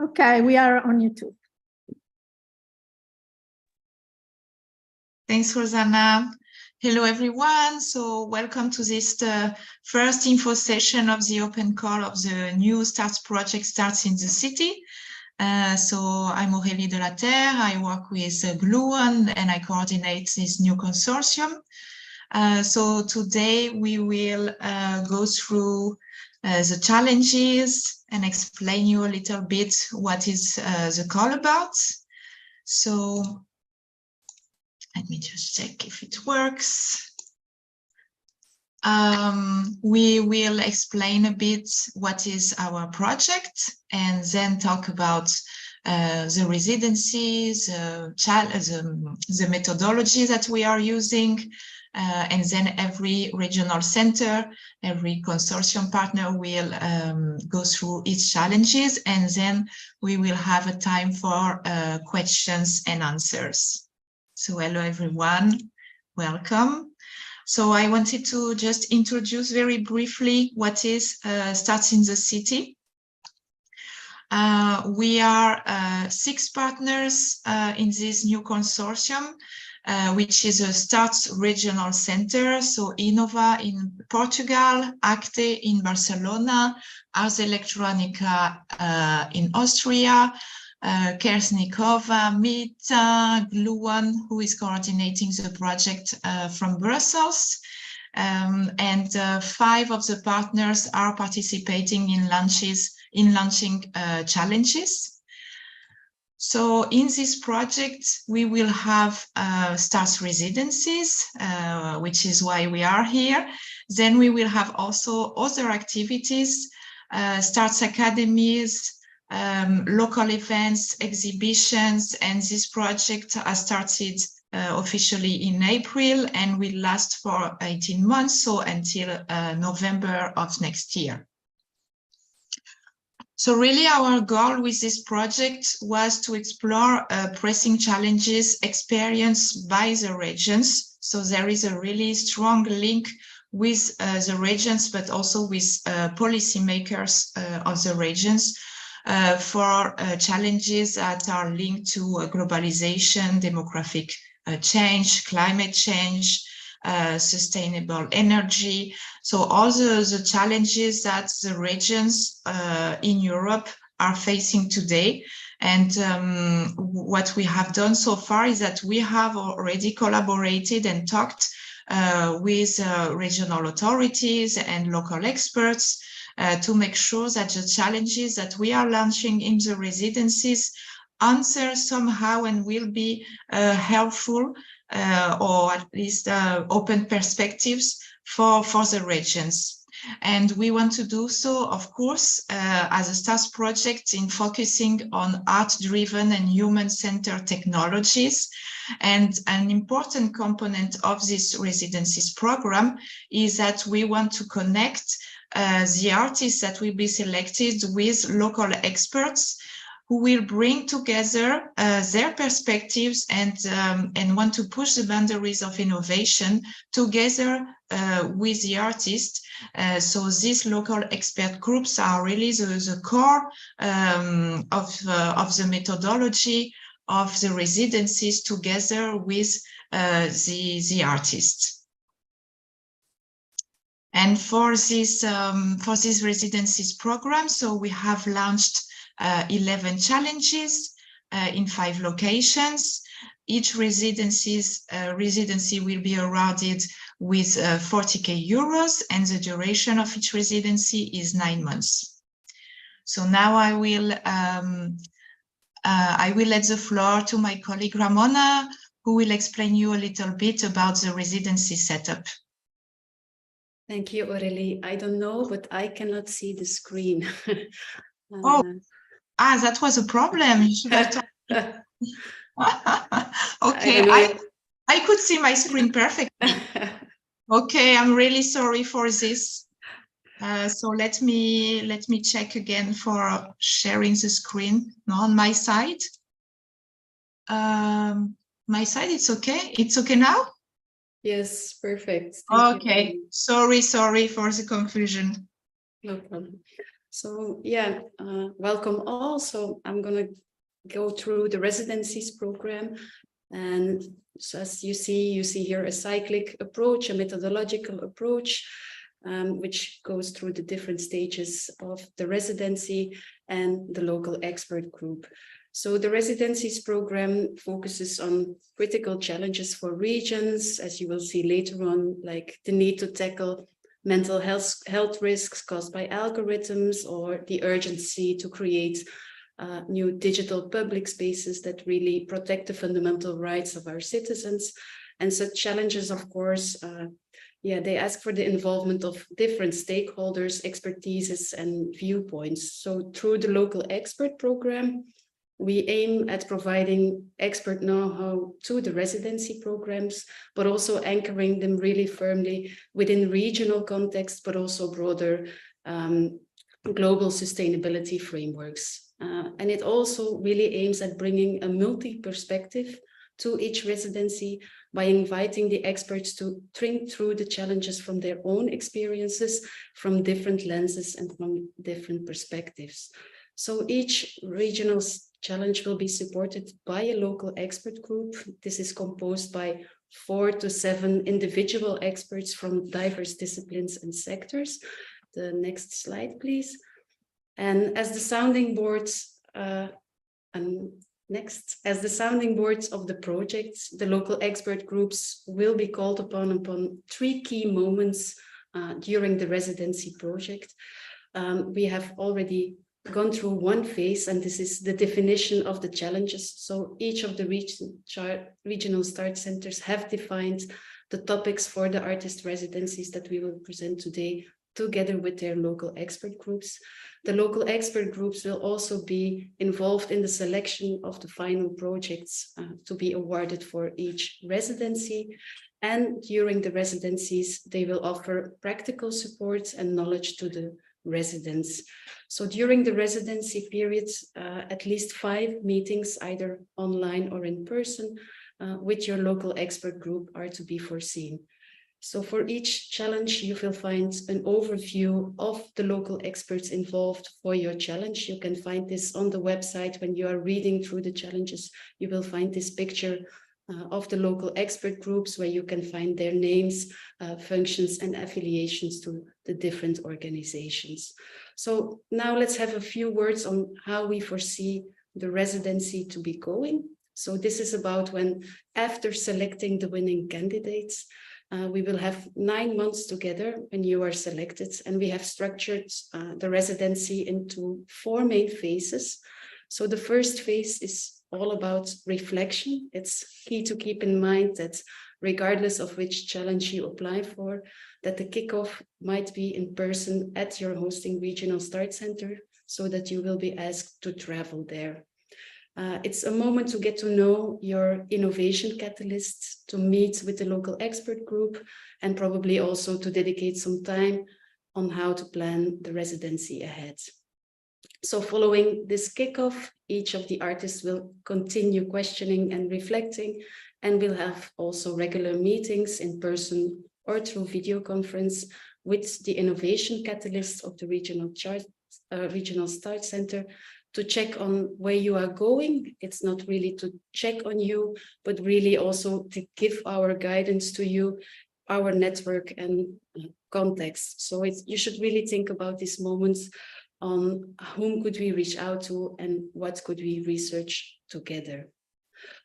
Okay, we are on YouTube. Thanks, Rosanna. Hello, everyone. So welcome to this first info session of the open call of the new STARTS project, STARTS in the City. So I'm Aurélie de la Terre. I work with Gluon and I coordinate this new consortium. So today we will go through the challenges and explain you a little bit what is the call about. So let me just check if it works. We will explain a bit what is our project and then talk about the residencies, the methodology that we are using, and then every regional center, every consortium partner will go through its challenges, and then we will have a time for questions and answers. So hello everyone, welcome. So I wanted to just introduce very briefly what is STARTS in the City. We are 6 partners in this new consortium, which is a STARTS regional center. So Innova in Portugal, ACTE in Barcelona, Ars Electronica in Austria, Kersnikova, Mita, Gluon, who is coordinating the project from Brussels. And 5 of the partners are participating in launching challenges. So in this project, we will have STARTS residencies, which is why we are here. Then we will have also other activities, STARTS academies, local events, exhibitions, and this project has started officially in April and will last for 18 months, so until November of next year. So really our goal with this project was to explore pressing challenges experienced by the regions. So there is a really strong link with the regions, but also with policymakers of the regions for challenges that are linked to globalization, demographic change, climate change, sustainable energy. So all the challenges that the regions in Europe are facing today. And what we have done so far is that we have already collaborated and talked with regional authorities and local experts to make sure that the challenges that we are launching in the residencies answer somehow and will be helpful or at least open perspectives for the regions. And we want to do so, of course, as a STARTS project in focusing on art-driven and human-centered technologies. And an important component of this residencies program is that we want to connect the artists that will be selected with local experts who will bring together their perspectives and want to push the boundaries of innovation together with the artists. So these local expert groups are really the core of the methodology of the residencies together with the artists. And for this residencies program, so we have launched 11 challenges in 5 locations. Each residency will be awarded with 40,000 euros, and the duration of each residency is 9 months. So now I will let the floor to my colleague Ramona, who will explain you a little bit about the residency setup. Thank you, Aurélie. I don't know, but I cannot see the screen. That was a problem. You should have told me. Okay, I could see my screen perfectly. Okay, I'm really sorry for this. So let me check again for sharing the screen. No, on my side. My side, it's okay. It's okay now? Yes, perfect. Thank you. Sorry for the confusion. No problem. So yeah, welcome all. So I'm going to go through the residencies program. And so as you see here a cyclic approach, a methodological approach, which goes through the different stages of the residency and the local expert group. So the residencies program focuses on critical challenges for regions, as you will see later on, like the need to tackle mental health risks caused by algorithms, or the urgency to create new digital public spaces that really protect the fundamental rights of our citizens. And such challenges, of course, they ask for the involvement of different stakeholders, expertises, and viewpoints. So through the local expert program, we aim at providing expert know-how to the residency programs, but also anchoring them really firmly within regional context, but also broader global sustainability frameworks. And it also really aims at bringing a multi-perspective to each residency by inviting the experts to think through the challenges from their own experiences, from different lenses and from different perspectives. So each regional challenge will be supported by a local expert group. This is composed by 4 to 7 individual experts from diverse disciplines and sectors. The next slide, please. And as the sounding boards, as the sounding boards of the projects, the local expert groups will be called upon 3 key moments during the residency project. We have already gone through one phase, and this is the definition of the challenges. So each of the regional start centers have defined the topics for the artist residencies that we will present today, together with their local expert groups. The local expert groups will also be involved in the selection of the final projects to be awarded for each residency. And during the residencies, they will offer practical support and knowledge to the residents. So during the residency period, at least 5 meetings, either online or in person, with your local expert group are to be foreseen. So for each challenge, you will find an overview of the local experts involved for your challenge. You can find this on the website. When you are reading through the challenges, you will find this picture of the local expert groups, where you can find their names, functions, and affiliations to the different organizations. So now let's have a few words on how we foresee the residency to be going. So this is about when, after selecting the winning candidates, we will have 9 months together when you are selected, and we have structured the residency into 4 main phases. So the first phase is all about reflection. It's key to keep in mind that regardless of which challenge you apply for, that the kickoff might be in person at your hosting regional start center, so that you will be asked to travel there. It's a moment to get to know your innovation catalysts, to meet with the local expert group, and probably also to dedicate some time on how to plan the residency ahead. So following this kickoff, each of the artists will continue questioning and reflecting, and will have also regular meetings in person or through video conference with the innovation catalysts of the regional start center, to check on where you are going. It's not really to check on you, but really also to give our guidance to you, our network and context. So you should really think about these moments on whom could we reach out to and what could we research together.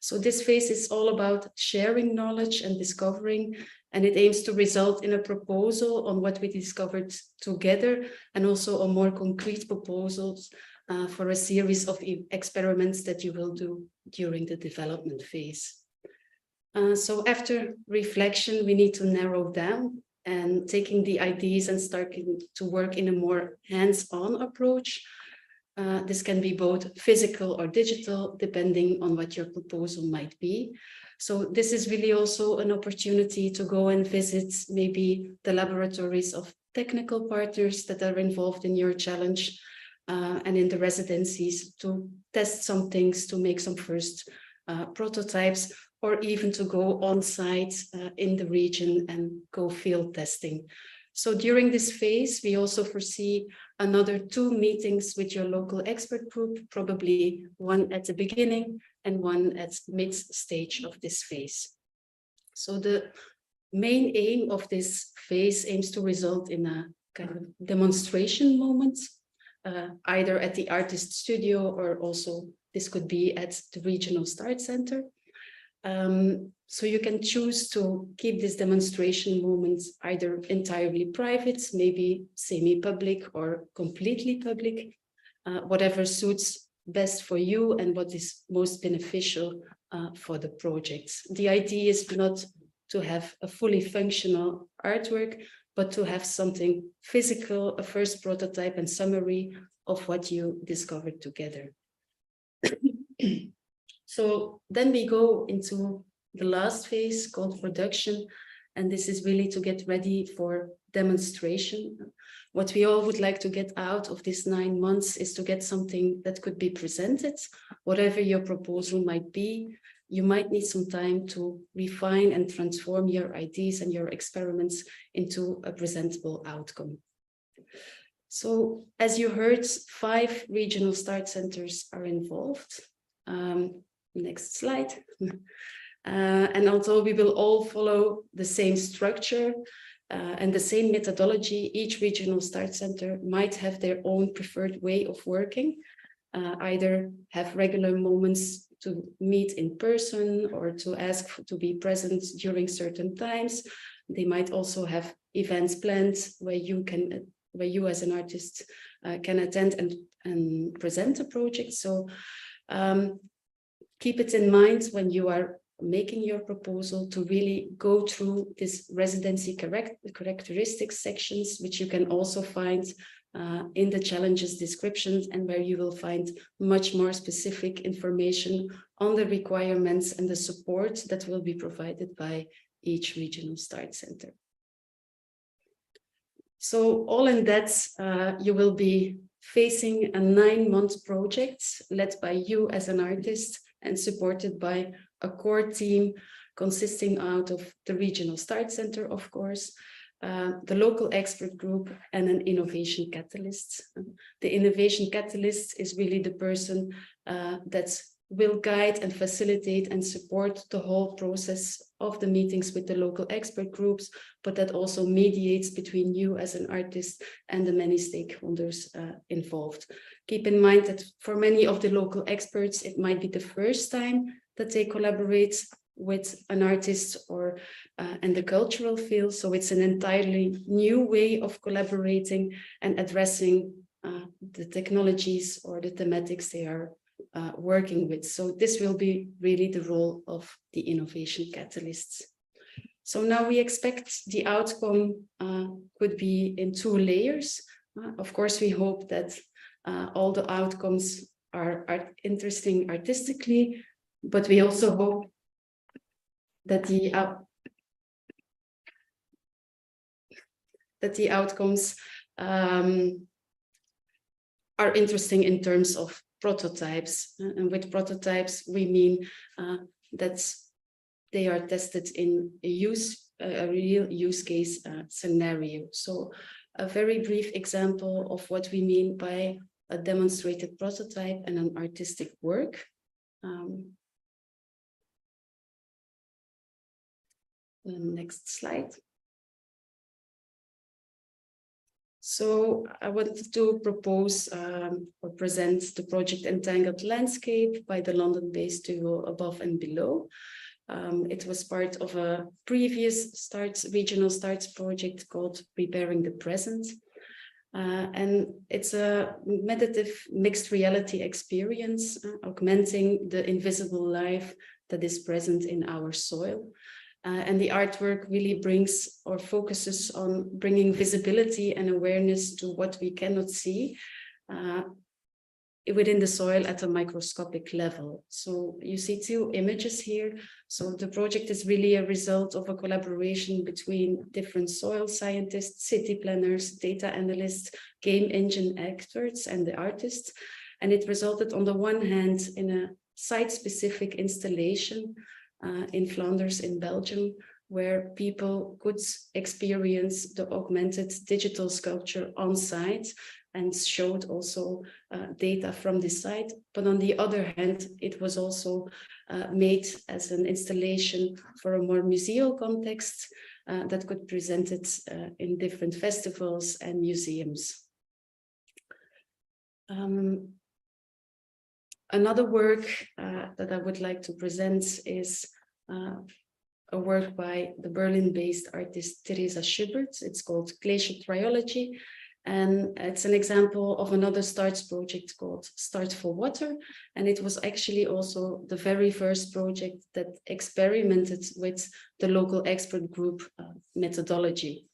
So this phase is all about sharing knowledge and discovering, and it aims to result in a proposal on what we discovered together, and also on more concrete proposals for a series of experiments that you will do during the development phase. So after reflection, we need to narrow down, and taking the ideas and starting to work in a more hands-on approach. This can be both physical or digital, depending on what your proposal might be. So this is really also an opportunity to go and visit maybe the laboratories of technical partners that are involved in your challenge, and in the residencies, to test some things, to make some first prototypes, or even to go on site in the region and go field testing. So during this phase, we also foresee another 2 meetings with your local expert group, probably one at the beginning and one at mid-stage of this phase. So the main aim of this phase aims to result in a kind of demonstration moment, either at the artist studio or also this could be at the regional start center. So you can choose to keep this demonstration moment either entirely private, maybe semi-public or completely public, whatever suits best for you and what is most beneficial for the project. The idea is not to have a fully functional artwork, but to have something physical, a first prototype and summary of what you discovered together. So then we go into the last phase called production, and this is really to get ready for demonstration. What we all would like to get out of this 9 months is to get something that could be presented. Whatever your proposal might be, you might need some time to refine and transform your ideas and your experiments into a presentable outcome. So as you heard, 5 regional start centers are involved. Next slide. And although we will all follow the same structure and the same methodology, each regional start center might have their own preferred way of working, either have regular moments to meet in person or to ask to be present during certain times. They might also have events planned where you as an artist can attend and present a project. So keep it in mind when you are making your proposal to really go through this residency characteristics sections, which you can also find in the challenges descriptions, and where you will find much more specific information on the requirements and the support that will be provided by each regional start center. So all in that, you will be facing a 9-month project led by you as an artist and supported by a core team consisting out of the regional start center, of course, the local expert group and an innovation catalyst. The innovation catalyst is really the person that will guide and facilitate and support the whole process of the meetings with the local expert groups, but that also mediates between you as an artist and the many stakeholders involved. Keep in mind that for many of the local experts, it might be the first time that they collaborate with an artist or in the cultural field. So it's an entirely new way of collaborating and addressing the technologies or the thematics they are working with. So this will be really the role of the innovation catalysts. So now we expect the outcome could be in 2 layers. Of course, we hope that all the outcomes are interesting artistically, but we also hope that the outcomes are interesting in terms of prototypes. And with prototypes, we mean that they are tested in a real use case scenario. So a very brief example of what we mean by a demonstrated prototype and an artistic work. The next slide. So I wanted to propose or present the project Untitled Landscape by the London-based duo Above and Below. It was part of a previous regional starts project called Preparing the Present. And it's a meditative mixed reality experience, augmenting the invisible life that is present in our soil. And the artwork really brings or focuses on bringing visibility and awareness to what we cannot see within the soil at a microscopic level. So you see 2 images here. So the project is really a result of a collaboration between different soil scientists, city planners, data analysts, game engine experts, and the artists. And it resulted on the one hand in a site-specific installation in Flanders in Belgium, where people could experience the augmented digital sculpture on site and showed also data from this site. But on the other hand, it was also made as an installation for a more museal context that could present it in different festivals and museums. Another work that I would like to present is a work by the Berlin-based artist Theresa Schubert. It's called Glacier Triology, and it's an example of another STARTS project called Start for Water. And it was actually also the very first project that experimented with the local expert group methodology.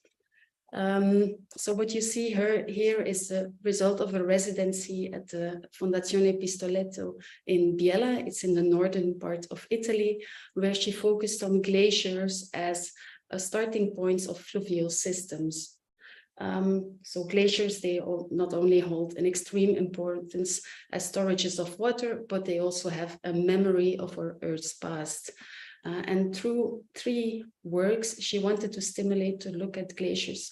So what you see here is the result of a residency at the Fondazione Pistoletto in Biella. It's in the northern part of Italy, where she focused on glaciers as a starting points of fluvial systems. So glaciers, they not only hold an extreme importance as storages of water, but they also have a memory of our Earth's past. And through 3 works, she wanted to stimulate to look at glaciers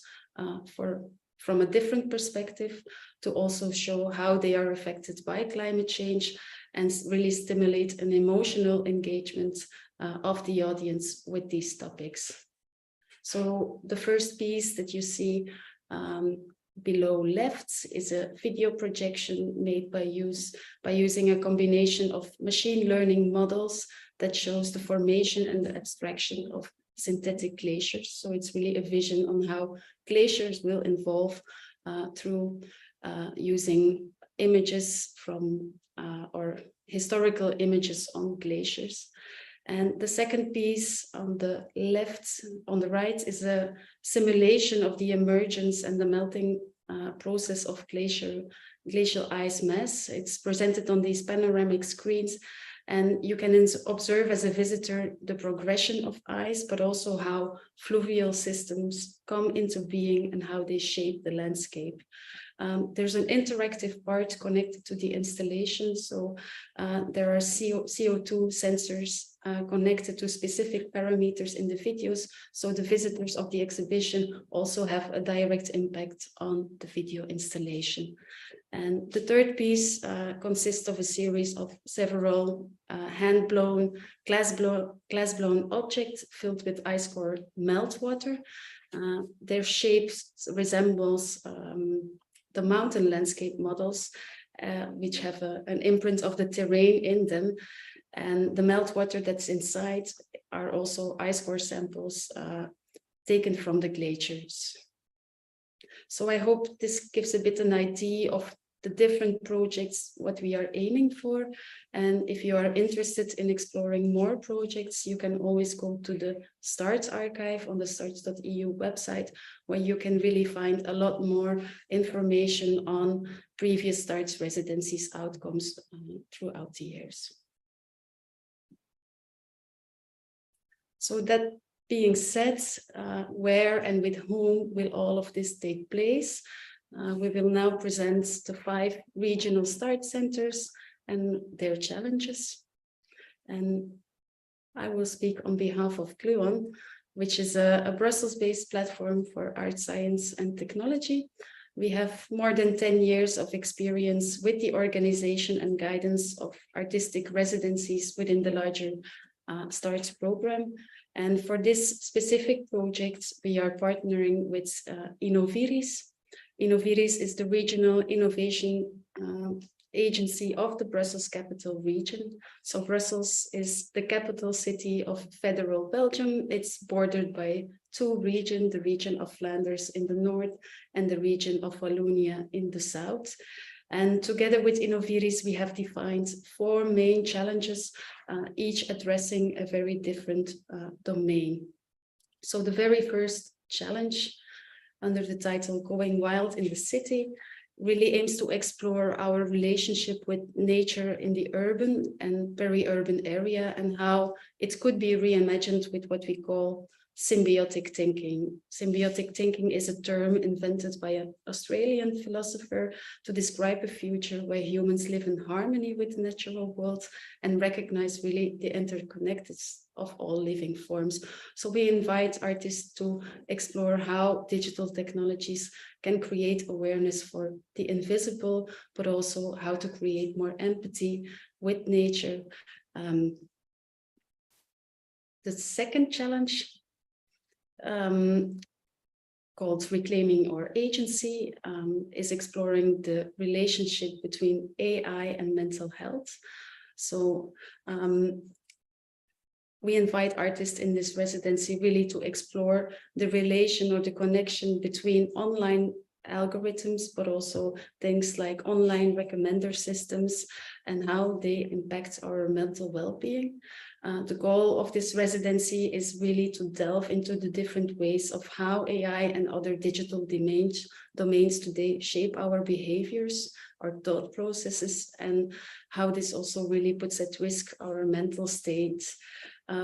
from a different perspective, to also show how they are affected by climate change and really stimulate an emotional engagement of the audience with these topics. So the first piece that you see below left is a video projection made by using a combination of machine learning models that shows the formation and the abstraction of synthetic glaciers. So it's really a vision on how glaciers will evolve through using images from or historical images on glaciers. And the second piece on the left, on the right, is a simulation of the emergence and the melting process of glacial ice mass. It's presented on these panoramic screens, and you can observe as a visitor the progression of ice, but also how fluvial systems come into being and how they shape the landscape. There's an interactive part connected to the installation. So there are CO2 sensors connected to specific parameters in the videos. So the visitors of the exhibition also have a direct impact on the video installation. And the third piece consists of a series of several hand-blown, glass-blown objects filled with ice-core meltwater. Their shapes resembles the mountain landscape models, which have an imprint of the terrain in them. And the meltwater that's inside are also ice core samples taken from the glaciers. So I hope this gives a bit an idea of the different projects, what we are aiming for. And if you are interested in exploring more projects, you can always go to the STARTS archive on the starts.eu website, where you can really find a lot more information on previous STARTS residencies outcomes throughout the years. So that being said, where and with whom will all of this take place? We will now present the 5 regional START centers and their challenges. And I will speak on behalf of Gluon, which is a Brussels-based platform for art, science, and technology. We have more than 10 years of experience with the organization and guidance of artistic residencies within the larger STARTS program. And for this specific project, we are partnering with Innoviris. Innoviris is the regional innovation agency of the Brussels capital region. So Brussels is the capital city of federal Belgium. It's bordered by 2 regions, the region of Flanders in the north and the region of Wallonia in the south. And together with Innoviris, we have defined 4 main challenges, each addressing a very different domain. So the very first challenge, under the title Going Wild in the City, really aims to explore our relationship with nature in the urban and peri-urban area, and how it could be reimagined with what we call symbiotic thinking. Symbiotic thinking is a term invented by an Australian philosopher to describe a future where humans live in harmony with the natural world and recognize really the interconnectedness of all living forms. So we invite artists to explore how digital technologies can create awareness for the invisible, but also how to create more empathy with nature. The second challenge, called Reclaiming Our Agency, is exploring the relationship between AI and mental health. So we invite artists in this residency really to explore the relation or the connection between online algorithms, but also things like online recommender systems and how they impact our mental well-being. The goal of this residency is really to delve into the different ways of how AI and other digital domains today shape our behaviors, our thought processes, and how this also really puts at risk our mental state.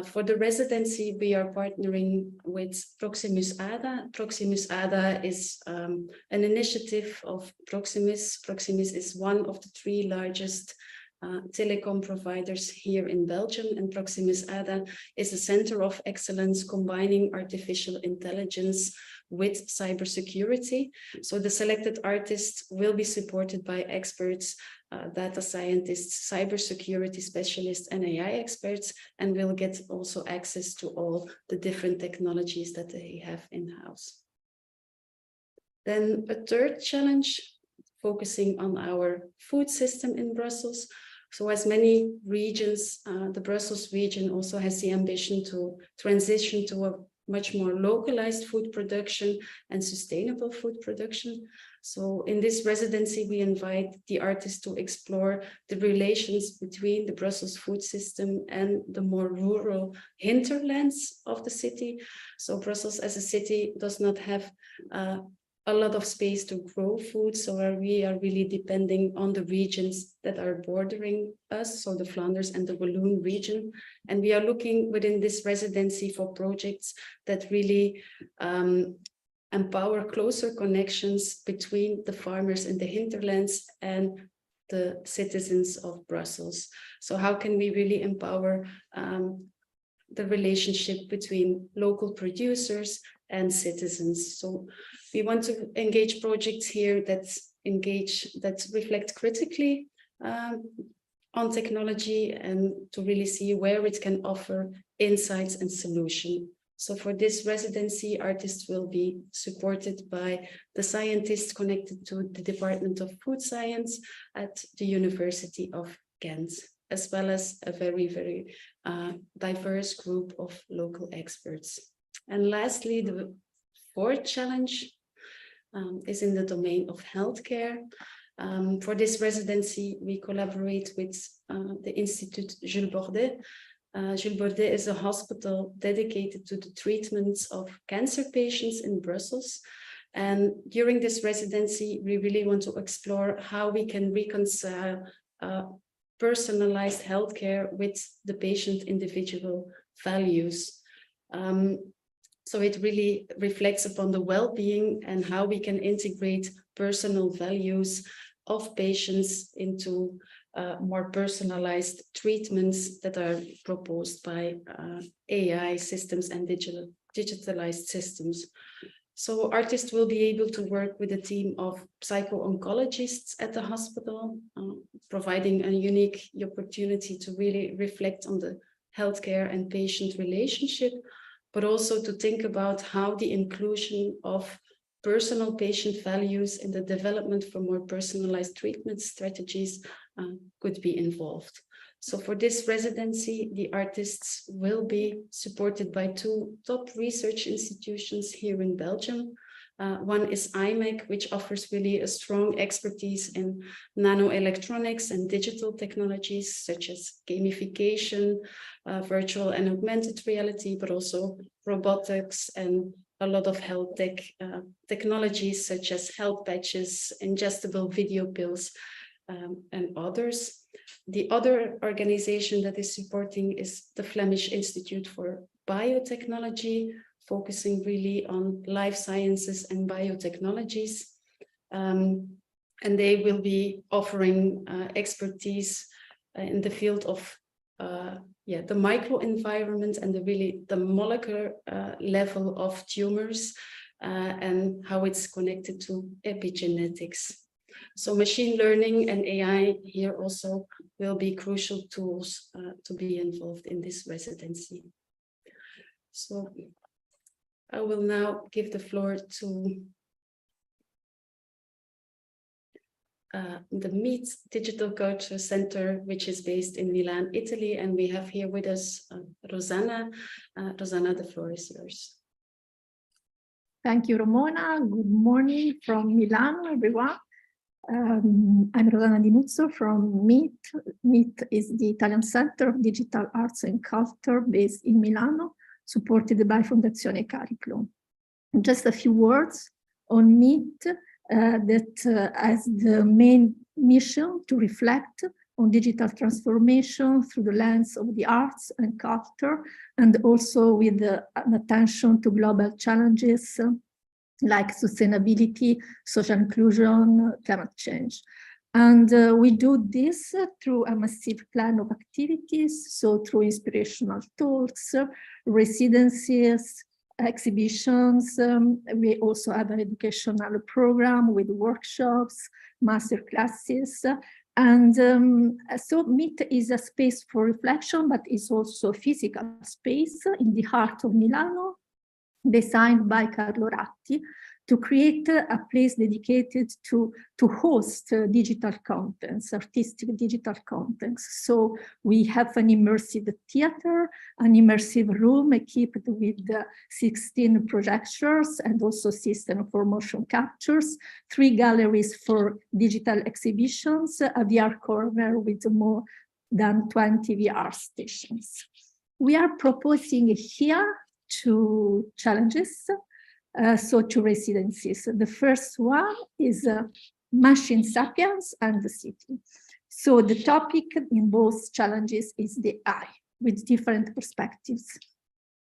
For the residency, we are partnering with Proximus ADA. Proximus ADA is an initiative of Proximus. Proximus is one of the 3 largest telecom providers here in Belgium, and Proximus ADA is a center of excellence combining artificial intelligence with cybersecurity. So the selected artists will be supported by experts, data scientists, cybersecurity specialists, and AI experts, and will get also access to all the different technologies that they have in-house. Then a third challenge, focusing on our food system in Brussels. So as many regions, the Brussels region also has the ambition to transition to a much more localized food production and sustainable food production. So in this residency, we invite the artists to explore the relations between the Brussels food system and the more rural hinterlands of the city. So Brussels as a city does not have a lot of space to grow food, so we are really depending on the regions that are bordering us, so the Flanders and the Walloon region. And we are looking within this residency for projects that really empower closer connections between the farmers in the hinterlands and the citizens of Brussels. So how can we really empower the relationship between local producers and citizens? So we want to engage projects here that reflect critically on technology and to really see where it can offer insights and solutions. So for this residency, artists will be supported by the scientists connected to the Department of Food Science at the University of Ghent, as well as a very, very diverse group of local experts. And lastly, the fourth challenge is in the domain of healthcare. For this residency, we collaborate with the Institute Jules Bordet. Jules Bordet is a hospital dedicated to the treatments of cancer patients in Brussels. And during this residency, we really want to explore how we can reconcile personalized healthcare with the patient individual values. So it really reflects upon the well-being and how we can integrate personal values of patients into more personalized treatments that are proposed by AI systems and digitalized systems. So artists will be able to work with a team of psycho-oncologists at the hospital, providing a unique opportunity to really reflect on the healthcare and patient relationship, but also to think about how the inclusion of personal patient values in the development for more personalized treatment strategies could be involved. So for this residency, the artists will be supported by 2 top research institutions here in Belgium. One is IMEC, which offers really a strong expertise in nanoelectronics and digital technologies such as gamification, virtual and augmented reality, but also robotics and a lot of health tech technologies such as health patches, ingestible video pills, and others. The other organization that is supporting is the Flemish Institute for Biotechnology, focusing really on life sciences and biotechnologies. And they will be offering expertise in the field of the microenvironment and the molecular level of tumors and how it's connected to epigenetics. So machine learning and AI here also will be crucial tools to be involved in this residency. So I will now give the floor to the MEET Digital Culture Center, which is based in Milan, Italy. And we have here with us Rosanna. Rosanna, the floor is yours. Thank you, Ramona. Good morning from Milan, everyone. I'm Rosanna Di Nuzzo from MEET. MEET is the Italian Center of Digital Arts and Culture based in Milano, supported by Fondazione Cariclo. Just a few words on MEET that has the main mission to reflect on digital transformation through the lens of the arts and culture, and also with an attention to global challenges like sustainability, social inclusion, climate change. And we do this through a massive plan of activities, so through inspirational talks, residencies, exhibitions. We also have an educational program with workshops, master classes. And so MEET is a space for reflection, but it's also a physical space in the heart of Milano, designed by Carlo Ratti, to create a place dedicated to host digital contents, artistic digital contents. So we have an immersive theater, an immersive room equipped with 16 projectors and also system for motion captures, 3 galleries for digital exhibitions, a VR corner with more than 20 VR stations. We are proposing here 2 challenges, so 2 residencies. The first one is Machine Sapiens and the City. So the topic in both challenges is the AI, with different perspectives.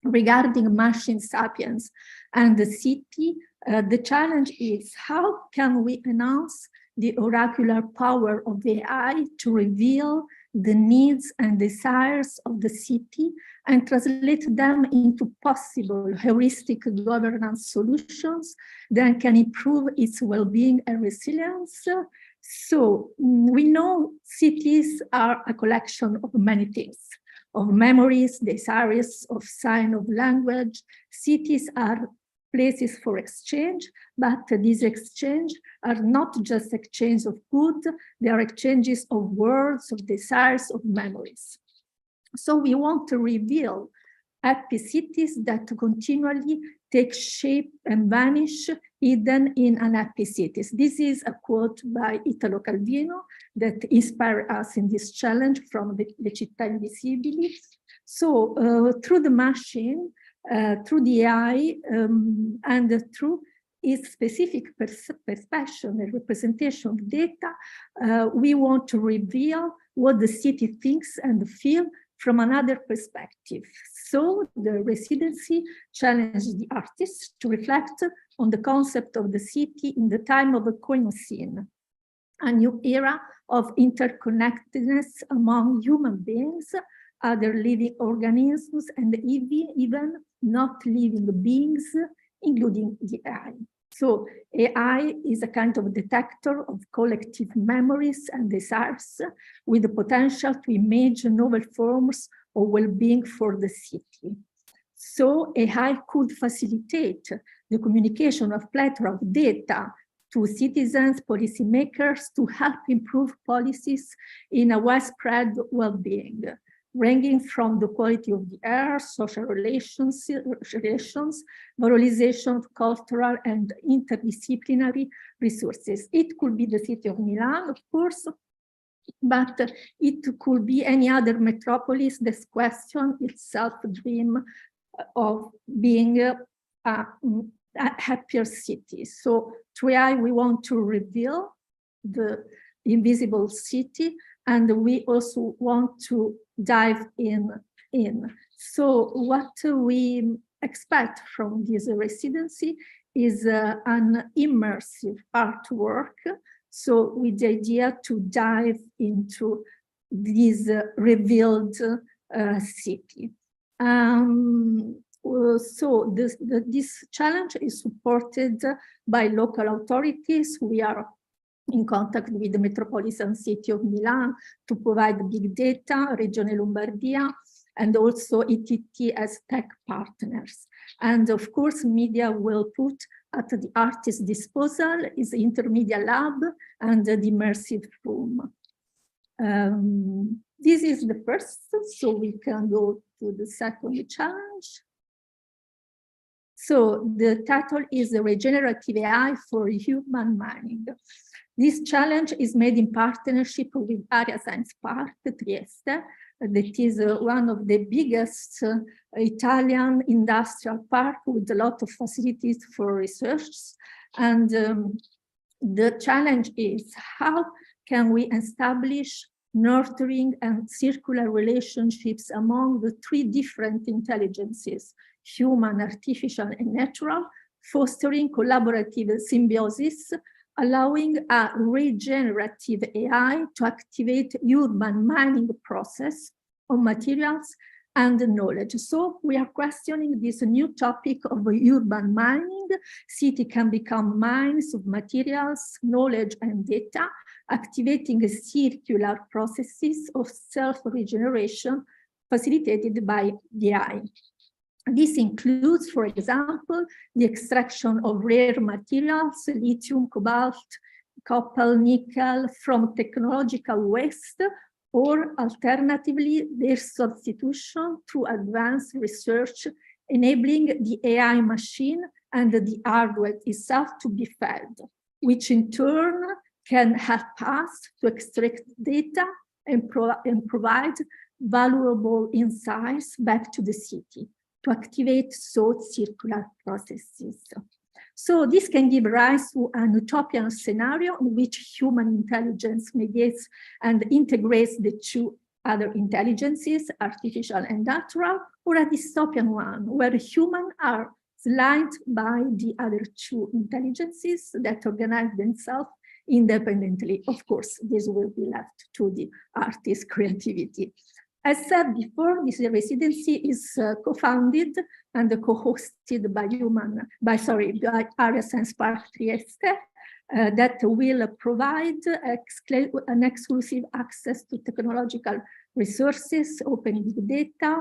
Regarding Machine Sapiens and the City, the challenge is how can we enhance the oracular power of the AI to reveal the needs and desires of the city and translate them into possible heuristic governance solutions that can improve its well-being and resilience. So we know cities are a collection of many things, of memories, desires, of sign of language. Cities are places for exchange, but these exchanges are not just exchange of goods, they are exchanges of words, of desires, of memories. So we want to reveal happy cities that continually take shape and vanish, hidden in unhappy cities. This is a quote by Italo Calvino that inspired us in this challenge from the Città Invisibili. So through the machine, through the AI, and through its specific perception and representation of data, we want to reveal what the city thinks and feels from another perspective. So the residency challenged the artists to reflect on the concept of the city in the time of the Koinocene, a new era of interconnectedness among human beings, other living organisms, and even not living beings, including the AI. So AI is a kind of detector of collective memories and desires with the potential to imagine novel forms of well-being for the city. So AI could facilitate the communication of plethora of data to citizens, policymakers, to help improve policies in a widespread well-being, ranging from the quality of the air, social relations, valorization of cultural and interdisciplinary resources. It could be the city of Milan, of course, but it could be any other metropolis that questions itself dream of being a happier city. So through AI, we want to reveal the invisible city, and we also want to dive in. So what we expect from this residency is an immersive artwork. So with the idea to dive into this revealed city. So this challenge is supported by local authorities. We are in contact with the metropolitan city of Milan to provide big data, Regione Lombardia, and also ETT as tech partners. And of course, media will put at the artist's disposal is the intermedia lab and the immersive room. This is the first, so we can go to the second challenge. So the title is the Regenerative AI for Human Mining. This challenge is made in partnership with Area Science Park Trieste, that is one of the biggest Italian industrial park with a lot of facilities for research. And the challenge is how can we establish nurturing and circular relationships among the three different intelligences, human, artificial, and natural, fostering collaborative symbiosis, allowing a regenerative AI to activate urban mining process of materials and knowledge. So we are questioning this new topic of urban mining. City can become mines of materials, knowledge, and data, activating circular processes of self-regeneration facilitated by the AI. This includes, for example, the extraction of rare materials, lithium, cobalt, copper, nickel, from technological waste, or alternatively, their substitution through advanced research, enabling the AI machine and the hardware itself to be fed, which in turn can help us to extract data and provide valuable insights back to the city, to activate so circular processes. So this can give rise to an utopian scenario in which human intelligence mediates and integrates the two other intelligences, artificial and natural, or a dystopian one where humans are slimed by the other two intelligences that organize themselves independently. Of course, this will be left to the artist's creativity. As said before, this residency is co-founded and co-hosted by Area Science Park Trieste, that will provide an exclusive access to technological resources, open big data,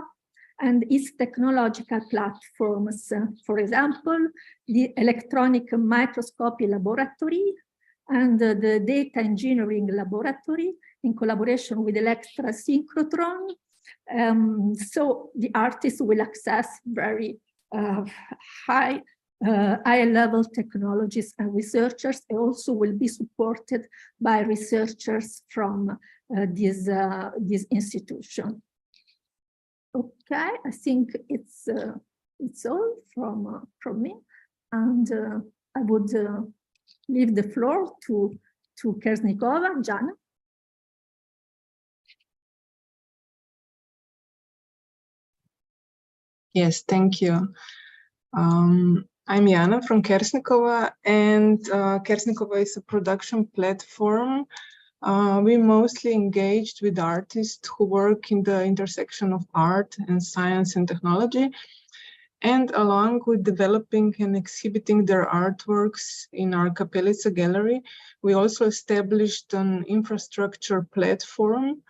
and its technological platforms. For example, the electronic microscopy laboratory and the data engineering laboratory in collaboration with Electra Synchrotron. So the artists will access very high-level technologies and researchers, and also will be supported by researchers from this institution. Okay, I think it's all from me, and I would leave the floor to Kersnikova, Jana. Yes, thank you. I'm Jana from Kersnikova, and Kersnikova is a production platform. We mostly engaged with artists who work in the intersection of art and science and technology. And along with developing and exhibiting their artworks in our Kapelica gallery, we also established an infrastructure platform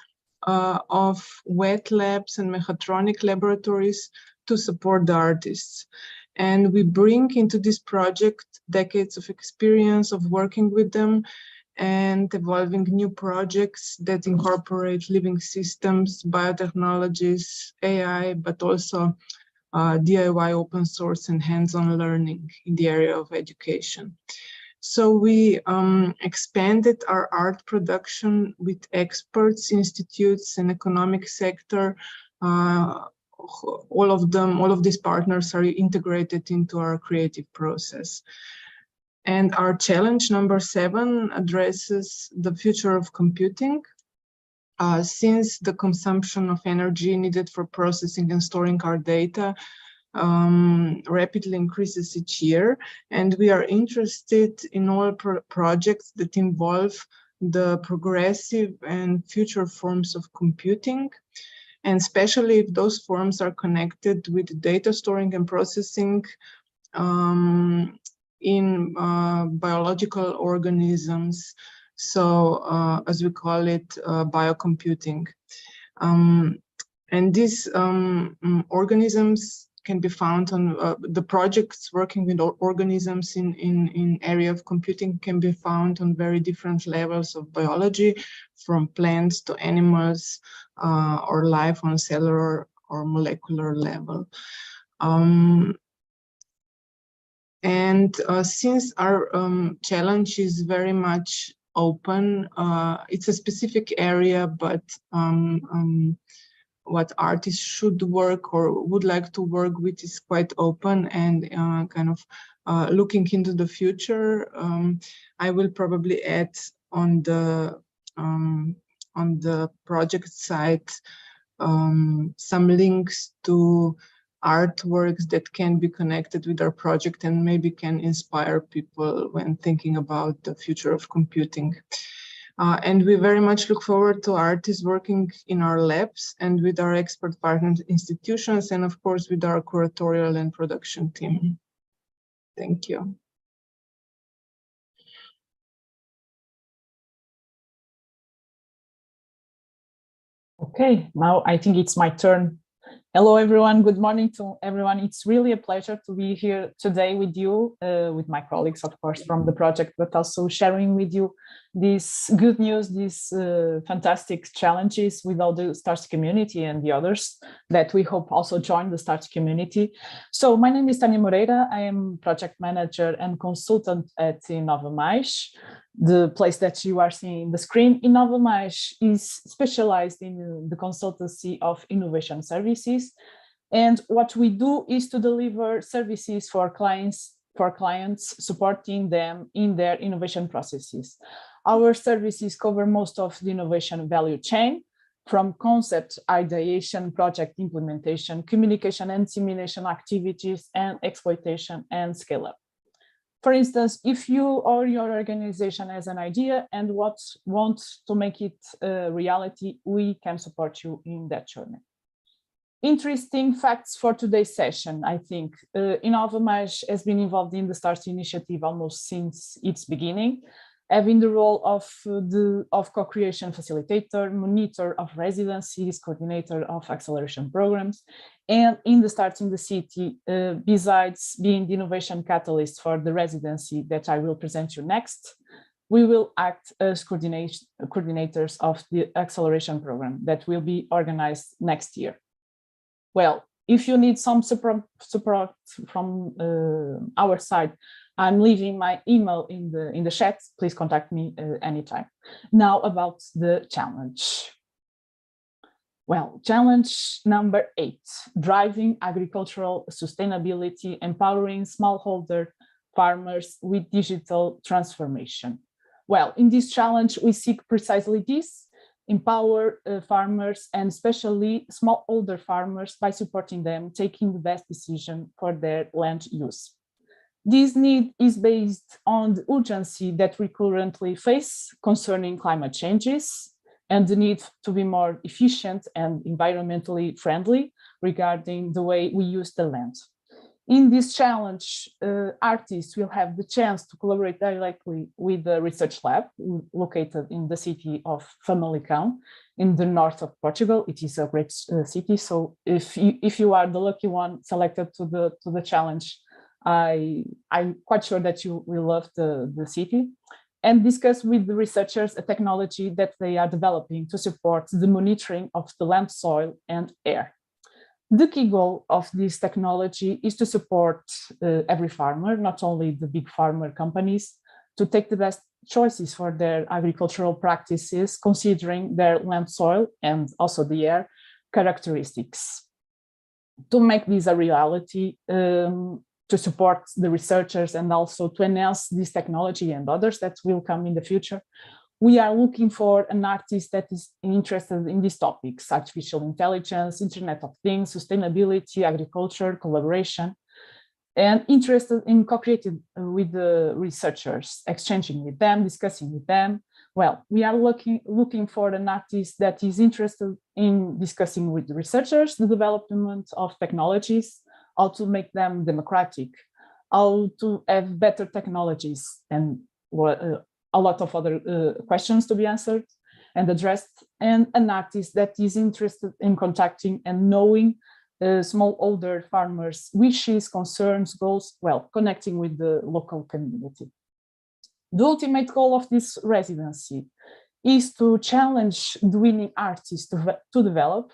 of wet labs and mechatronic laboratories to support the artists. And we bring into this project decades of experience of working with them and evolving new projects that incorporate living systems, biotechnologies, AI, but also DIY open source and hands-on learning in the area of education. So we expanded our art production with experts, institutes, and economic sector. All of these partners are integrated into our creative process. And our challenge number 7 addresses the future of computing. Since the consumption of energy needed for processing and storing our data rapidly increases each year, and we are interested in all projects that involve the progressive and future forms of computing, and especially if those forms are connected with data storing and processing in biological organisms, so as we call it, biocomputing. And these organisms can be found on the projects working with organisms in area of computing can be found on very different levels of biology, from plants to animals, or life on cellular or molecular level. Since our challenge is very much open, it's a specific area, but what artists should work or would like to work with is quite open and kind of looking into the future. I will probably add on the project site some links to artworks that can be connected with our project and maybe can inspire people when thinking about the future of computing. And we very much look forward to artists working in our labs and with our expert partner institutions, and of course with our curatorial and production team. Thank you. Okay, now I think it's my turn. Hello, everyone. Good morning to everyone. It's really a pleasure to be here today with you, with my colleagues, of course, from the project, but also sharing with you this good news, these fantastic challenges with all the STARTS community and the others that we hope also join the STARTS community. So my name is Tânia Moreira. I am project manager and consultant at Inova Mais. The place that you are seeing in the screen. Inova Mais is specialized in the consultancy of innovation services. And what we do is to deliver services for clients, supporting them in their innovation processes. Our services cover most of the innovation value chain, from concept ideation, project implementation, communication and simulation activities, and exploitation and scale-up. For instance, if you or your organization has an idea and want to make it a reality, we can support you in that journey. Interesting facts for today's session, I think. Inova Mais has been involved in the STARTS initiative almost since its beginning, having the role of co-creation facilitator, monitor of residencies, coordinator of acceleration programs, and in the STARTS in the City, besides being the innovation catalyst for the residency that I will present you next, we will act as coordinators of the acceleration program that will be organized next year. Well, if you need some support from our side, I'm leaving my email in the chat. Please contact me anytime. Now about the challenge. Well, challenge number 8, driving agricultural sustainability, empowering smallholder farmers with digital transformation. Well, in this challenge, we seek precisely this, empower farmers and especially smallholder farmers by supporting them taking the best decision for their land use. This need is based on the urgency that we currently face concerning climate changes and the need to be more efficient and environmentally friendly regarding the way we use the land. In this challenge, artists will have the chance to collaborate directly with the research lab located in the city of Famalicão in the north of Portugal. It is a great city, so if you are the lucky one selected to the challenge, I'm quite sure that you will love the city, and discuss with the researchers a technology that they are developing to support the monitoring of the land, soil, and air. The key goal of this technology is to support every farmer, not only the big farmer companies, to take the best choices for their agricultural practices, considering their land, soil, and also the air characteristics. To make this a reality, to support the researchers and also to enhance this technology and others that will come in the future, we are looking for an artist that is interested in these topics: artificial intelligence, Internet of Things, sustainability, agriculture, collaboration, and interested in co-creating with the researchers, exchanging with them, discussing with them. Well, we are looking for an artist that is interested in discussing with the researchers the development of technologies, how to make them democratic, how to have better technologies, and a lot of other questions to be answered and addressed, and an artist that is interested in contacting and knowing smallholder farmers' wishes, concerns, goals, well, connecting with the local community. The ultimate goal of this residency is to challenge the winning artists to develop,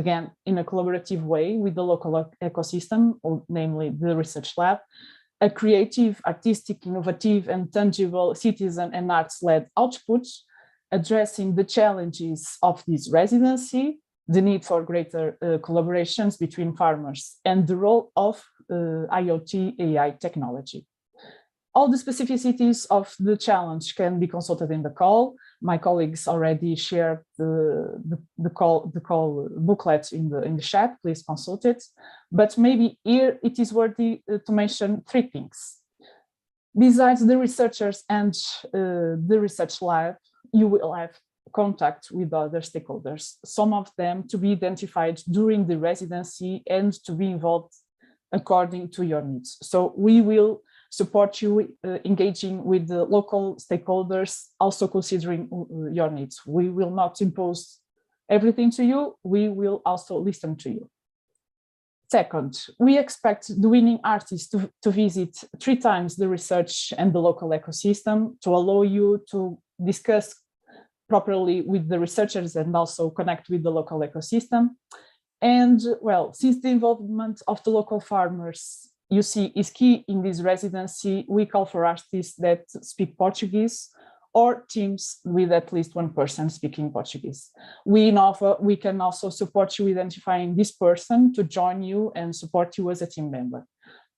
again, in a collaborative way with the local ecosystem, or namely the research lab, a creative, artistic, innovative, and tangible citizen and arts-led output, addressing the challenges of this residency, the need for greater collaborations between farmers, and the role of IoT AI technology. All the specificities of the challenge can be consulted in the call. My colleagues already shared the call booklet in the chat. Please consult it. But maybe here it is worthy to mention three things. Besides the researchers and the research lab, you will have contact with other stakeholders, some of them to be identified during the residency and to be involved according to your needs. So we will support you engaging with the local stakeholders, also considering your needs. We will not impose everything to you, we will also listen to you. Second, we expect the winning artists to visit 3 times the research and the local ecosystem to allow you to discuss properly with the researchers and also connect with the local ecosystem. And well, since the involvement of the local farmers, you see, is key in this residency, we call for artists that speak Portuguese or teams with at least one person speaking Portuguese. We can also support you identifying this person to join you and support you as a team member.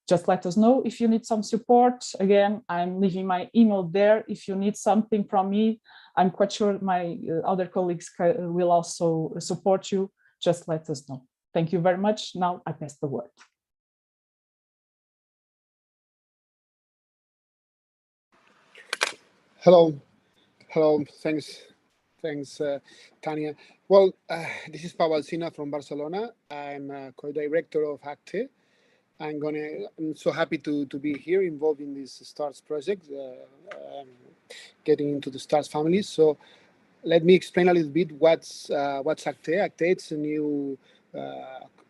Just let us know if you need some support. Again, I'm leaving my email there. If you need something from me, I'm quite sure my other colleagues will also support you. Just let us know. Thank you very much. Now I pass the word. Hello, thanks, Tania. Well, this is Pau Alsina from Barcelona. I'm co-director of ACTE. I'm so happy to be here involved in this STARTS project, getting into the STARTS family. So let me explain a little bit what's ACTE. ACTE, it's a new,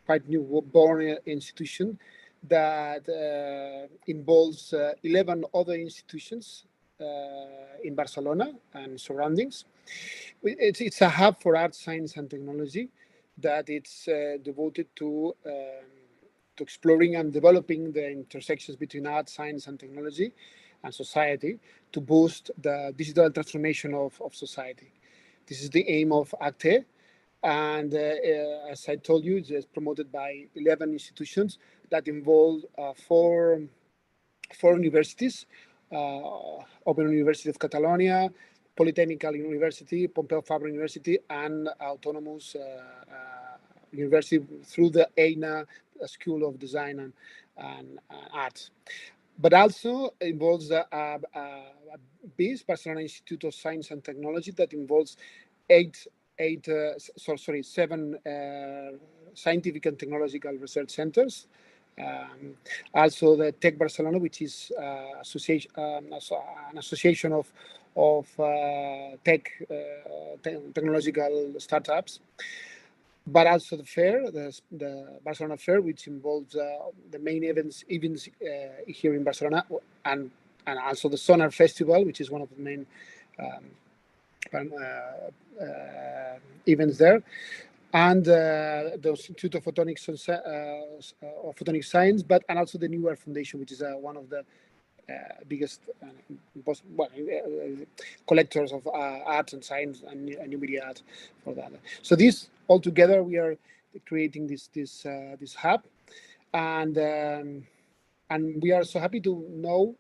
quite new born institution that involves 11 other institutions in Barcelona and surroundings. It's a hub for art, science, and technology that it's devoted to exploring and developing the intersections between art, science, and technology and society to boost the digital transformation of society. This is the aim of ACTE. And as I told you, it's promoted by 11 institutions that involve 4 universities, Open University of Catalonia, Polytechnical University, Pompeu Fabra University, and Autonomous University through the EINA School of Design and Arts. But also involves BIS, Barcelona Institute of Science and Technology, that involves 7 scientific and technological research centers. Also the Tech Barcelona, which is an association of technological startups, but also the fair, the Barcelona Fair, which involves the main events here in Barcelona, and also the Sonar Festival, which is one of the main events there, and the Institute of Photonic Science, and also the New Earth Foundation, which is one of the biggest collectors of art and science and new media art for that. So this all together, we are creating this hub, and we are so happy to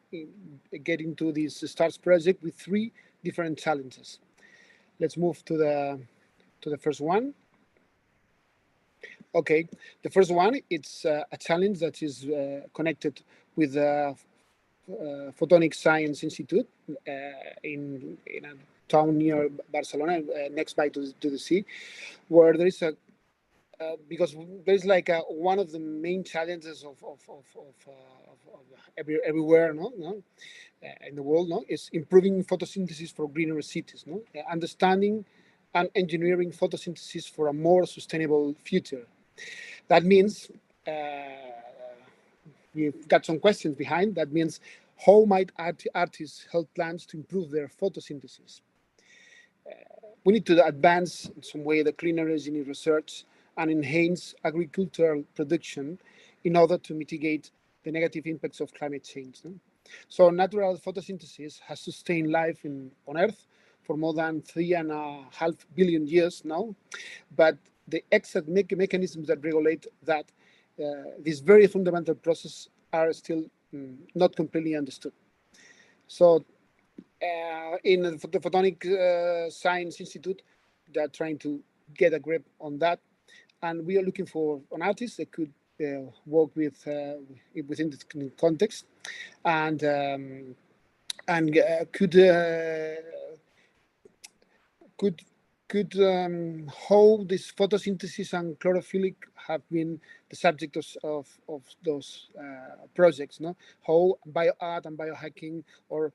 get into this STARTS project with 3 different challenges. let's move to the first one. Okay, the first one, it's a challenge that is connected with the Photonic Science Institute in a town near Barcelona, next by to the sea, where there is a because there's like one of the main challenges of everywhere, in the world, is improving photosynthesis for greener cities, understanding and engineering photosynthesis for a more sustainable future. That means we've got some questions behind. That means how might artists help plants to improve their photosynthesis? We need to advance in some way the clean energy research and enhance agricultural production in order to mitigate the negative impacts of climate change. So natural photosynthesis has sustained life on Earth for more than 3.5 billion years now, but the exact mechanisms that regulate that, this very fundamental process, are still not completely understood. So in the Photonic Science Institute, they're trying to get a grip on that, and we are looking for an artist that could work with within this context, and could how this photosynthesis and chlorophyll have been the subject of those projects, how bioart and biohacking or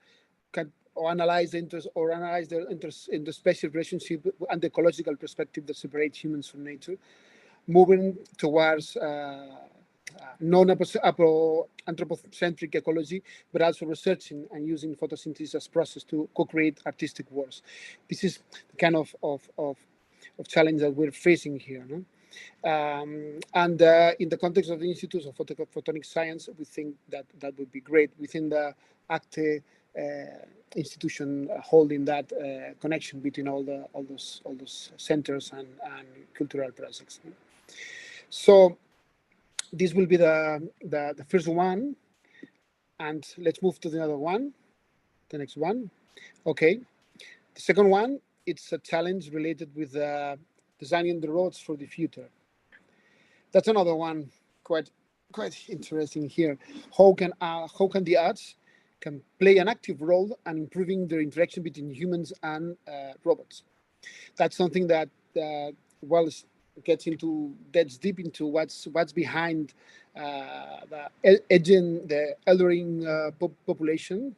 analyze the interest in the spatial relationship and the ecological perspective that separates humans from nature, moving towards non-anthropocentric ecology, but also researching and using photosynthesis as process to co-create artistic works. This is the kind of challenge that we're facing here. And in the context of the Institute of Photonic Science, we think that that would be great within the ACTE institution, holding that connection between all those centers and cultural projects. So this will be the first one, and let's move to the other one, the next one. Okay, the second one, it's a challenge related with designing the roads for the future. That's another one quite interesting here. How can the arts can play an active role in improving the interaction between humans and robots? That's something that gets deep into what's behind the elderly population.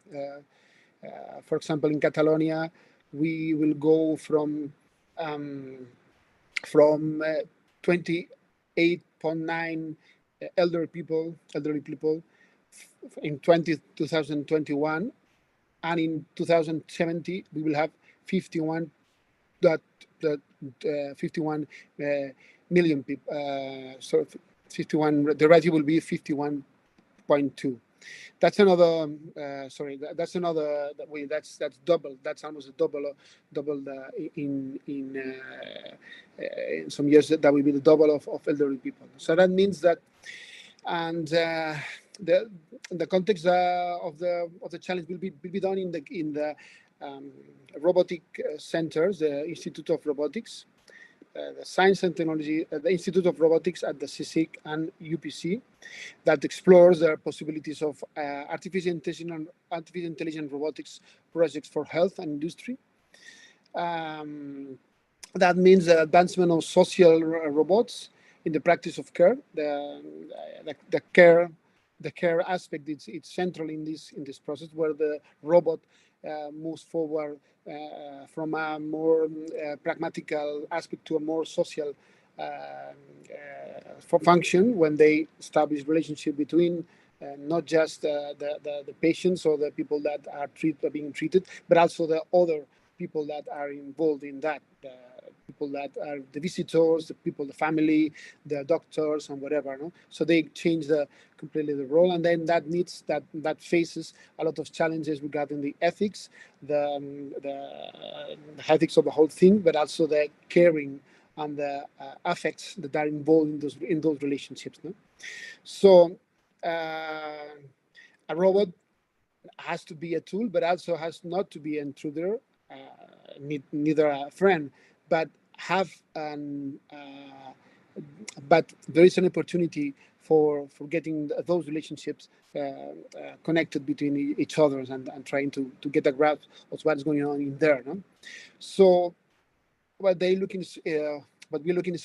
For example, in Catalonia, we will go from 28.9 elderly people in 2021, and in 2070 we will have 51 million people. So 51, the ratio will be 51.2. That's another. That's another way. That's double. That's almost a double in some years. That will be the double of elderly people. So that means that, and the context of the challenge will be done in the robotic centers, the Institute of Robotics, the Science and Technology, the Institute of Robotics at the CSIC and UPC, that explores the possibilities of artificial intelligent robotics projects for health and industry. That means the advancement of social robots in the practice of care. The care aspect, it's central in this process, where the robot moves forward from a more pragmatical aspect to a more social function, when they establish relationship between not just the patients or the people that are being treated, but also the other people that are involved in that, people that are the visitors, the people, the family, the doctors, and whatever. So they change completely the role, and then that faces a lot of challenges regarding the ethics, the ethics of the whole thing, but also the caring and the affects that are involved in those relationships. So a robot has to be a tool, but also has not to be an intruder. neither a friend, but have an but there is an opportunity for getting those relationships connected between each other and trying to get a grasp of what's going on in there. No? So what we're looking is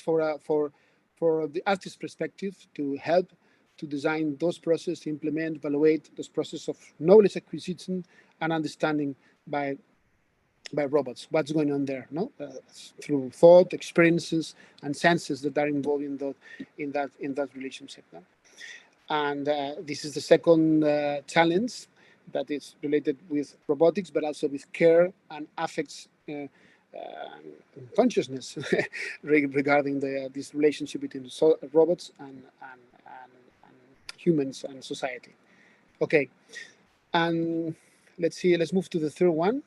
for the artist's perspective to help to design those processes, implement, evaluate those processes of knowledge acquisition and understanding by robots, what's going on there, no? Through thought, experiences, and senses that are involved in that relationship. No? And this is the second challenge that is related with robotics, but also with care and affects consciousness regarding this relationship between the robots and humans and society. Okay, and let's move to the third one.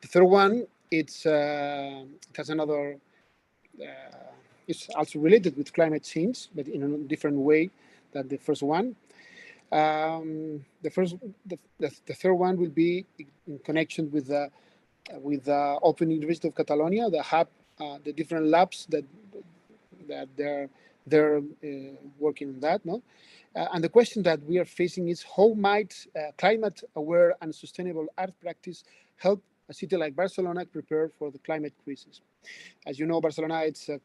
The third one, it has another, it's also related with climate change, but in a different way than the first one. The third one will be in connection with the Open University of Catalonia, the hub, the different labs that they're working on that, no? And the question that we are facing is how might climate-aware and sustainable art practice help a city like Barcelona prepare for the climate crisis? As you know, Barcelona, it's a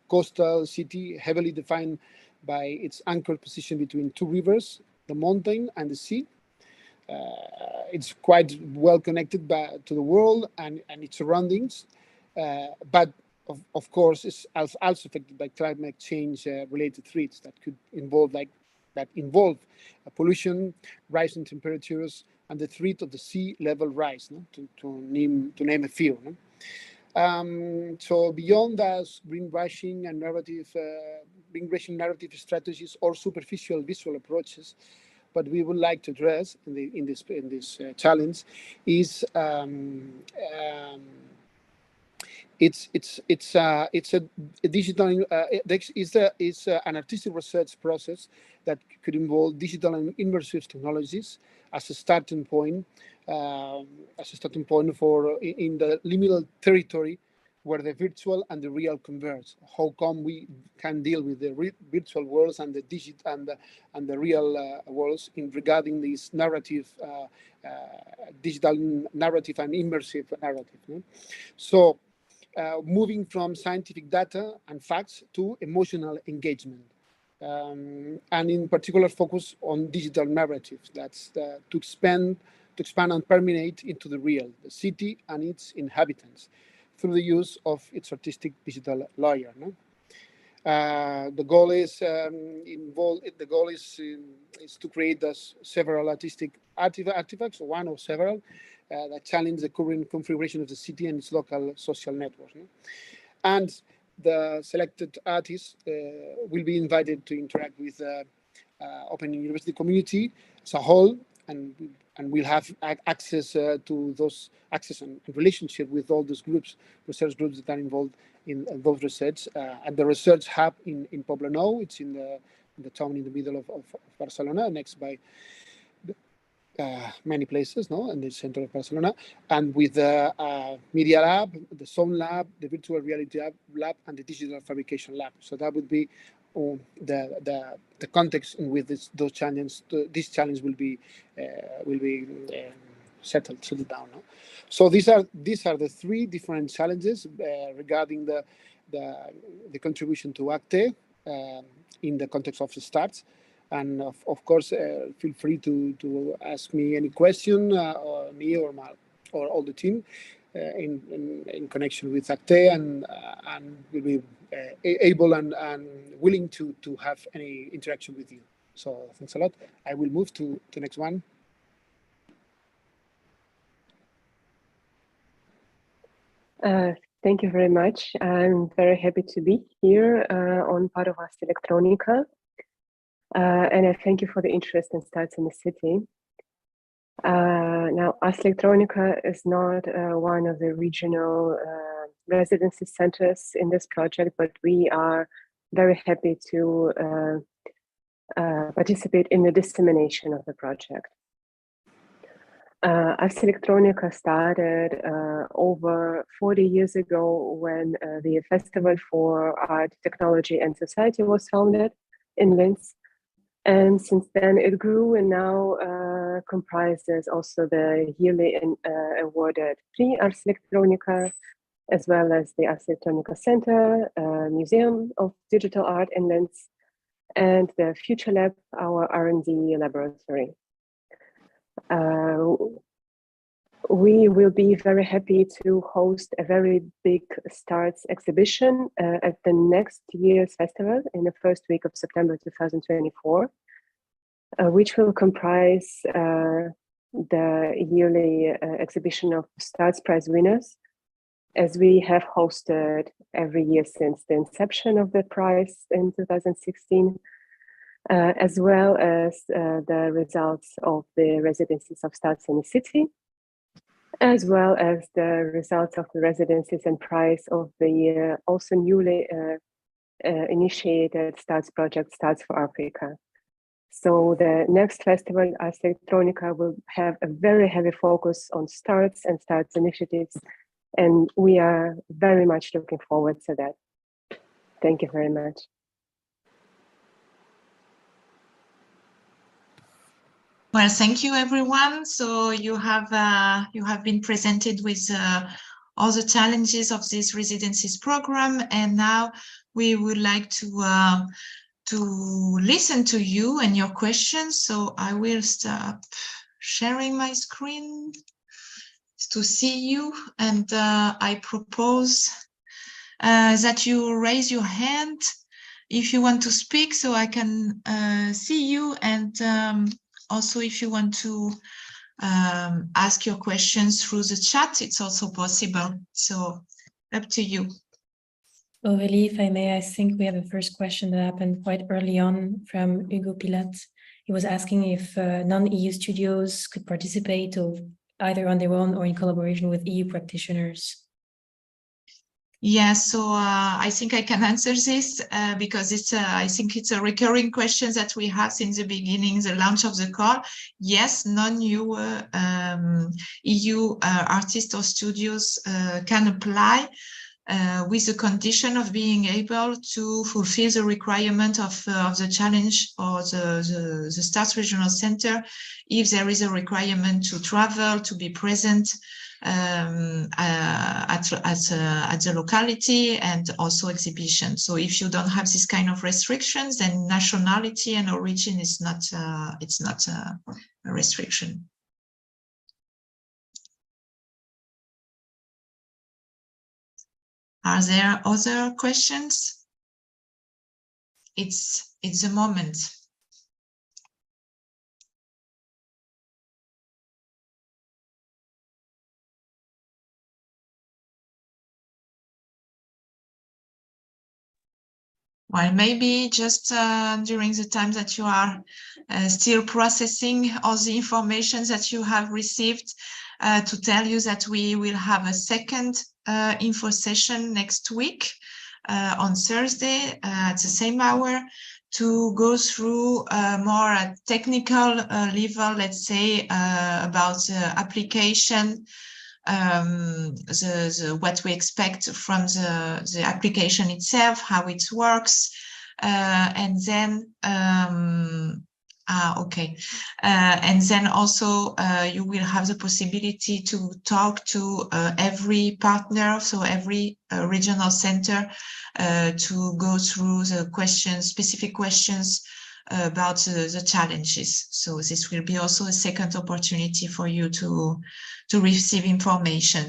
coastal city, heavily defined by its anchored position between two rivers, the mountain and the sea. It's quite well connected to the world and its surroundings, but of course, it's also affected by climate change related threats that could involve pollution, rising temperatures, and the threat of the sea level rise, no? to name a few. No? So beyond that, greenwashing narrative strategies or superficial visual approaches, what we would like to address in this challenge is it's a digital it's an artistic research process that could involve digital and immersive technologies as a starting point for in the liminal territory where the virtual and the real converge. How come we can deal with the virtual worlds and the and the real worlds in regarding this narrative, digital narrative and immersive narrative. No? So. Moving from scientific data and facts to emotional engagement, and in particular focus on digital narratives. That's to expand and permeate into the real, the city and its inhabitants, through the use of its artistic digital layer. No? The goal is to create several artistic artifacts, one or several, that challenge the current configuration of the city and its local social networks. No? And the selected artists will be invited to interact with the Open University community as a whole, and we'll have access to those and relationship with all those research groups that are involved in those research. At the research hub in Poblenou, it's in the town in the middle of Barcelona, next by many places, no, in the center of Barcelona, and with the media lab, the sound lab, the virtual reality lab, and the digital fabrication lab. So that would be the context in which this challenge will be settled down. No? So these are the three different challenges regarding the contribution to ACTE in the context of the STARTS. And of course, feel free to ask me any question, or me or all the team in connection with ACTE, and we'll be able and willing to have any interaction with you. So thanks a lot. I will move to the next one. Thank you very much. I'm very happy to be here on part of S Electronica. And I thank you for the interest in STARTS in the City. Now, S Electronica is not one of the regional residency centers in this project, but we are very happy to participate in the dissemination of the project. Ars Electronica started over 40 years ago when the Festival for Art, Technology and Society was founded in Linz. And since then it grew and now comprises also the yearly awarded Prix Ars Electronica, as well as the Ars Electronica Center, Museum of Digital Art in Linz, and the Future Lab, our R&D laboratory. We will be very happy to host a very big STARTS exhibition at the next year's festival in the first week of September 2024, which will comprise the yearly exhibition of STARTS Prize winners, as we have hosted every year since the inception of the prize in 2016. As well as the results of the residencies of STARTS in the City, as well as the results of the residencies and prize of the also newly initiated STARTS project, STARTS for Africa. So the next festival, Ars Electronica, will have a very heavy focus on STARTS and STARTS initiatives, and we are very much looking forward to that. Thank you very much. Well, thank you, everyone. So you have been presented with all the challenges of this residencies program, and now we would like to listen to you and your questions. So I will stop sharing my screen to see you, and I propose that you raise your hand if you want to speak, so I can see you, and also, if you want to ask your questions through the chat, it's also possible. So up to you. Aurélie, if I may, I think we have a first question that happened quite early on from Hugo Pilat. He was asking if non-EU studios could participate either on their own or in collaboration with EU practitioners. Yeah, so I think I can answer this because I think it's a recurring question that we have since the beginning, the launch of the call. Yes, non-EU artists or studios can apply with the condition of being able to fulfill the requirement of the challenge or the STARTS Regional Center, if there is a requirement to travel, to be present at the locality, and also exhibition. So if you don't have this kind of restrictions, then nationality and origin is not it's not a restriction. Are there other questions? It's a moment. Well, maybe just during the time that you are still processing all the information that you have received, to tell you that we will have a second info session next week on Thursday at the same hour, to go through more at technical level, let's say, about the application, what we expect from the application itself, how it works, and then and then also you will have the possibility to talk to every partner, so every regional center, to go through the questions, specific questions about the challenges. So this will be also a second opportunity for you to receive information.